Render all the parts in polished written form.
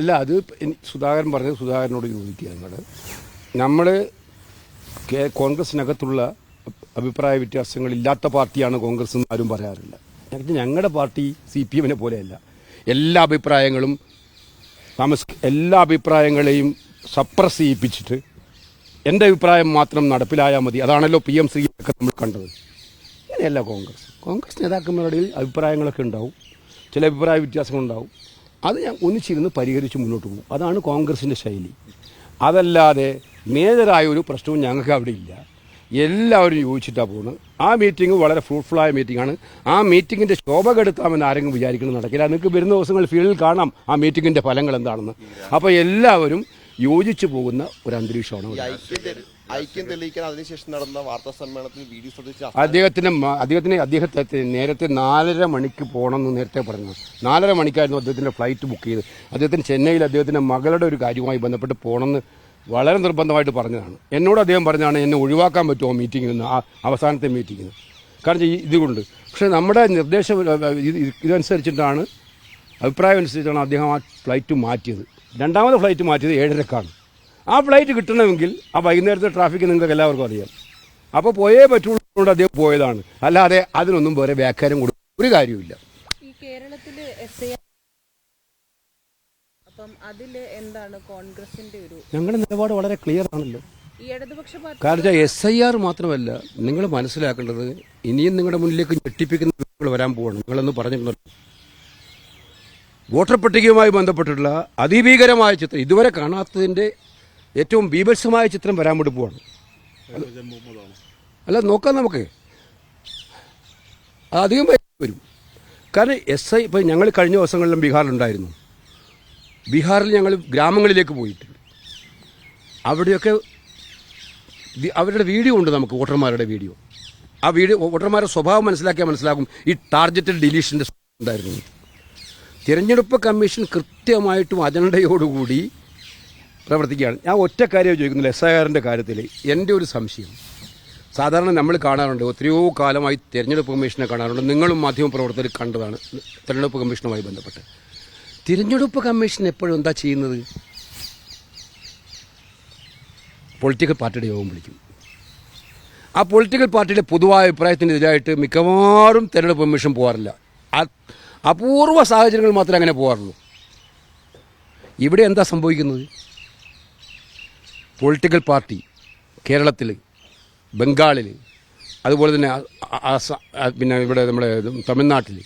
അല്ല, അത് സുധാകരൻ പറഞ്ഞത് സുധാകരനോട് ചോദിക്കുക. നമ്മൾ കോൺഗ്രസിനകത്തുള്ള അഭിപ്രായ വ്യത്യാസങ്ങളില്ലാത്ത പാർട്ടിയാണ് കോൺഗ്രസ് എന്ന് ആരും പറയാറില്ല. ഞങ്ങളുടെ പാർട്ടി CPM-നെ പോലെയല്ല. എല്ലാ അഭിപ്രായങ്ങളെയും സപ്രസ് ചെയ്യിപ്പിച്ചിട്ട് എൻ്റെ അഭിപ്രായം മാത്രം നടപ്പിലായാൽ മതി. അതാണല്ലോ PM ശ്രീയൊക്കെ നമ്മൾ കണ്ടത്. ഇങ്ങനെയല്ല കോൺഗ്രസ് നേതാക്കന്മാരുടെ അഭിപ്രായങ്ങളൊക്കെ ഉണ്ടാവും, ചില അഭിപ്രായ വ്യത്യാസങ്ങളുണ്ടാവും. അത് ഞാൻ ഒന്നിച്ചിരുന്ന് പരിഹരിച്ച് മുന്നോട്ട് പോകും. അതാണ് കോൺഗ്രസിൻ്റെ ശൈലി. അതല്ലാതെ മേജറായ ഒരു പ്രശ്നവും ഞങ്ങൾക്ക് അവിടെ ഇല്ല. എല്ലാവരും യോജിച്ചിട്ടാണ് പോകുന്നത്. ആ മീറ്റിംഗ് വളരെ ഫ്രൂട്ട്ഫുള്ളായ മീറ്റിംഗാണ്. ആ മീറ്റിങ്ങിൻ്റെ ശോഭ കെടുത്താമെന്ന് ആരെങ്കിലും വിചാരിക്കുന്നത് നടക്കില്ല. നിങ്ങൾക്ക് വരുന്ന ദിവസങ്ങൾ ഫീൽഡിൽ കാണാം ആ മീറ്റിങ്ങിൻ്റെ ഫലങ്ങൾ എന്താണെന്ന്. അപ്പോൾ എല്ലാവരും യോജിച്ചു പോകുന്ന ഒരു അന്തരീക്ഷമാണ്. ഐക്യം തെളിയിക്കാൻ അതിനുശേഷം നടന്ന വാർത്താ സമ്മേളനത്തിൽ വീഡിയോ ശ്രദ്ധിച്ച അദ്ദേഹത്തെ നേരത്തെ 4:30 മണിക്ക് പോകണമെന്ന് നേരത്തെ പറഞ്ഞു. 4:30 മണിക്കായിരുന്നു അദ്ദേഹത്തിൻ്റെ ഫ്ലൈറ്റ് ബുക്ക് ചെയ്ത്. അദ്ദേഹത്തിന് ചെന്നൈയിൽ അദ്ദേഹത്തിൻ്റെ മകളുടെ ഒരു കാര്യവുമായി ബന്ധപ്പെട്ട് പോകണമെന്ന് വളരെ നിർബന്ധമായിട്ട് പറഞ്ഞതാണ്. എന്നോട് അദ്ദേഹം പറഞ്ഞാണ് എന്നെ ഒഴിവാക്കാൻ പറ്റുമോ മീറ്റിങ്ങിൽ നിന്ന്, ആ അവസാനത്തെ മീറ്റിങ്ങിൽ നിന്ന്. കാരണം ഇതുകൊണ്ട്. പക്ഷേ നമ്മുടെ നിർദ്ദേശം ഇതനുസരിച്ചിട്ടാണ്, അഭിപ്രായം അനുസരിച്ചാണ് അദ്ദേഹം ആ ഫ്ലൈറ്റ് മാറ്റിയത്. രണ്ടാമത്തെ ഫ്ലൈറ്റ് മാറ്റിയത് 7:30-ക്കാണ്. ആ ഫ്ലൈറ്റ് കിട്ടണമെങ്കിൽ ആ വൈകുന്നേരത്തെ ട്രാഫിക്ക് നിങ്ങൾക്ക് എല്ലാവർക്കും അറിയാം. അപ്പോൾ പോയേ പറ്റുള്ളൂ, അദ്ദേഹം പോയതാണ്. അല്ലാതെ അതിനൊന്നും വേറെ വ്യാഖ്യാനം കൊടുക്കുന്ന ഒരു കാര്യമില്ല. ഈ കേരളത്തിൽ എന്താണ് കോൺഗ്രസിന്റെ ഒരു ഞങ്ങളുടെ നിലപാട് വളരെ ക്ലിയർ ആണല്ലോ. ഈ ഇടതുപക്ഷ പാർട്ടി കാരണം SIR മാത്രമല്ല, നിങ്ങൾ മനസ്സിലാക്കേണ്ടത് ഇനിയും നിങ്ങളുടെ മുന്നിലേക്ക് ഞെട്ടിപ്പിക്കുന്ന വരാൻ പോവാണ്. നിങ്ങളെന്ന് പറഞ്ഞിരുന്നു, വോട്ടർ പട്ടികയുമായി ബന്ധപ്പെട്ടിട്ടുള്ള അതിഭീകരമായ ചിത്രം, ഇതുവരെ കാണാത്തതിൻ്റെ ഏറ്റവും ബീഭത്സമായ ചിത്രം വരാൻ വേണ്ടി പോവാണ്. അല്ല, നോക്കാം നമുക്ക്. അധികം വരും. കാരണം ഇപ്പം ഞങ്ങൾ കഴിഞ്ഞ ദിവസങ്ങളിലും ബീഹാറിലുണ്ടായിരുന്നു. ബീഹാറിൽ ഞങ്ങൾ ഗ്രാമങ്ങളിലേക്ക് പോയിട്ടുണ്ട്. അവിടെയൊക്കെ അവരുടെ വീഡിയോ ഉണ്ട് നമുക്ക്, വോട്ടർമാരുടെ വീഡിയോ. ആ വീഡിയോ വോട്ടർമാരുടെ സ്വഭാവം മനസ്സിലാക്കിയാൽ മനസ്സിലാക്കും ഈ ടാർഗറ്റഡ് ഡിലീഷൻ്റെ ഉണ്ടായിരുന്നു. തിരഞ്ഞെടുപ്പ് കമ്മീഷൻ കൃത്യമായിട്ടും അജണ്ടയോടുകൂടി പ്രവർത്തിക്കുകയാണ്. ഞാൻ ഒറ്റ കാര്യം ചോദിക്കുന്നില്ല. SIR-ൻ്റെ കാര്യത്തിൽ എൻ്റെ ഒരു സംശയം, സാധാരണ നമ്മൾ കാണാറുണ്ട്, എത്രയോ കാലമായി തിരഞ്ഞെടുപ്പ് കമ്മീഷനെ കാണാറുണ്ട്, നിങ്ങളും മാധ്യമപ്രവർത്തകർ കണ്ടതാണ് തിരഞ്ഞെടുപ്പ് കമ്മീഷനുമായി ബന്ധപ്പെട്ട്. തിരഞ്ഞെടുപ്പ് കമ്മീഷൻ എപ്പോഴും എന്താ ചെയ്യുന്നത്? പൊളിറ്റിക്കൽ പാർട്ടിയുടെ യോഗം വിളിക്കും. ആ പൊളിറ്റിക്കൽ പാർട്ടിയുടെ പൊതുവായ അഭിപ്രായത്തിനെതിരായിട്ട് മിക്കവാറും തിരഞ്ഞെടുപ്പ് കമ്മീഷൻ പോകാറില്ല. അപൂർവ സാഹചര്യങ്ങൾ മാത്രമേ അങ്ങനെ പോകാറുള്ളൂ. ഇവിടെ എന്താ സംഭവിക്കുന്നത്? പൊളിറ്റിക്കൽ പാർട്ടി കേരളത്തിൽ, ബംഗാളിൽ, അതുപോലെ തന്നെ പിന്നെ ഇവിടെ നമ്മുടെ തമിഴ്നാട്ടിൽ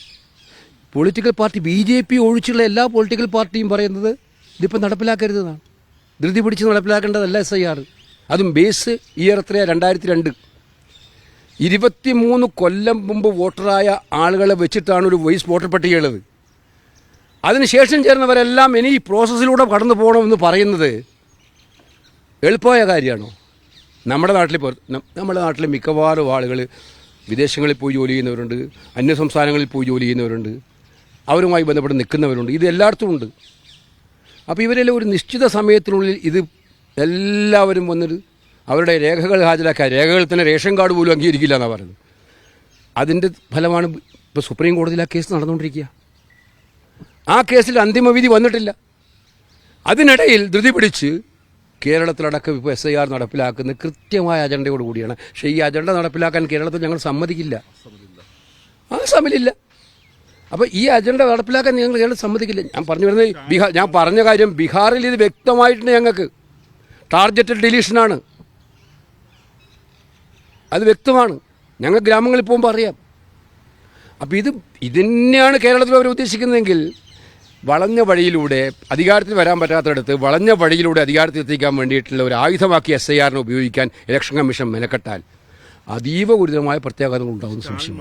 പൊളിറ്റിക്കൽ പാർട്ടി BJP ഒഴിച്ചുള്ള എല്ലാ പൊളിറ്റിക്കൽ പാർട്ടിയും പറയുന്നത് ഇതിപ്പോൾ നടപ്പിലാക്കരുതെന്നാണ്. ധൃതി പിടിച്ച് നടപ്പിലാക്കേണ്ടതല്ല SIR. അതും ബേസ് ഇയർ എത്രയാണ്? 2002. 23 കൊല്ലം മുമ്പ് വോട്ടറായ ആളുകളെ വെച്ചിട്ടാണ് ഒരു വോയിസ് വോട്ടർ പട്ടികയുള്ളത്. അതിനുശേഷം ചേർന്നവരെല്ലാം ഇനി ഈ പ്രോസസ്സിലൂടെ കടന്നു പോകണമെന്ന് പറയുന്നത് എളുപ്പമായ കാര്യമാണോ? നമ്മുടെ നാട്ടിൽ മിക്കവാറും ആളുകൾ വിദേശങ്ങളിൽ പോയി ജോലി ചെയ്യുന്നവരുണ്ട്, അന്യസംസ്ഥാനങ്ങളിൽ പോയി ജോലി ചെയ്യുന്നവരുണ്ട്, അവരുമായി ബന്ധപ്പെട്ട് നിൽക്കുന്നവരുണ്ട്. ഇത് എല്ലായിടത്തും ഉണ്ട്. അപ്പോൾ ഇവരെല്ലാം ഒരു നിശ്ചിത സമയത്തിനുള്ളിൽ ഇത് എല്ലാവരും വന്നിട്ട് അവരുടെ രേഖകൾ ഹാജരാക്കുക. രേഖകൾ തന്നെ റേഷൻ കാർഡ് പോലും അംഗീകരിക്കില്ല എന്നാണ് പറയുന്നത്. അതിൻ്റെ ഫലമാണ് ഇപ്പോൾ സുപ്രീം കോടതിയിൽ ആ കേസ് നടന്നുകൊണ്ടിരിക്കുക. ആ കേസിൽ അന്തിമവിധി വന്നിട്ടില്ല. അതിനിടയിൽ ധൃതി പിടിച്ച് കേരളത്തിലടക്കം ഇപ്പോൾ SIR നടപ്പിലാക്കുന്ന കൃത്യമായ അജണ്ടയോട് കൂടിയാണ്. പക്ഷേ ഈ അജണ്ട നടപ്പിലാക്കാൻ കേരളത്തിൽ ഞങ്ങൾ സമ്മതിക്കില്ല. ആ സമ്മതിക്കില്ല. അപ്പോൾ ഈ അജണ്ട നടപ്പിലാക്കാൻ ഞങ്ങൾ കേരളം സമ്മതിക്കില്ല. ഞാൻ പറഞ്ഞു വരുന്നത് ഞാൻ പറഞ്ഞ കാര്യം ബീഹാറിൽ ഇത് വ്യക്തമായിട്ടുണ്ട്. ഞങ്ങൾക്ക് ടാർഗറ്റഡ് ഡിലീഷനാണ്, അത് വ്യക്തമാണ്. ഞങ്ങൾ ഗ്രാമങ്ങളിൽ പോകുമ്പോൾ അറിയാം. അപ്പോൾ ഇതിനെയാണ് കേരളത്തിൽ അവർ ഉദ്ദേശിക്കുന്നതെങ്കിൽ വളഞ്ഞ വഴിയിലൂടെ അധികാരത്തിൽ വരാൻ പറ്റാത്തടത്ത് വളഞ്ഞ വഴിയിലൂടെ അധികാരത്തിൽ എത്തിക്കാൻ വേണ്ടിയിട്ടുള്ള ഒരു ആയുധമാക്കി SIR-നെ ഉപയോഗിക്കാൻ ഇലക്ഷൻ കമ്മീഷൻ മെനക്കെട്ടാൽ അതീവ ഗുരുതരമായ പ്രത്യാഘാതങ്ങൾ ഉണ്ടാകുന്ന സംശയം.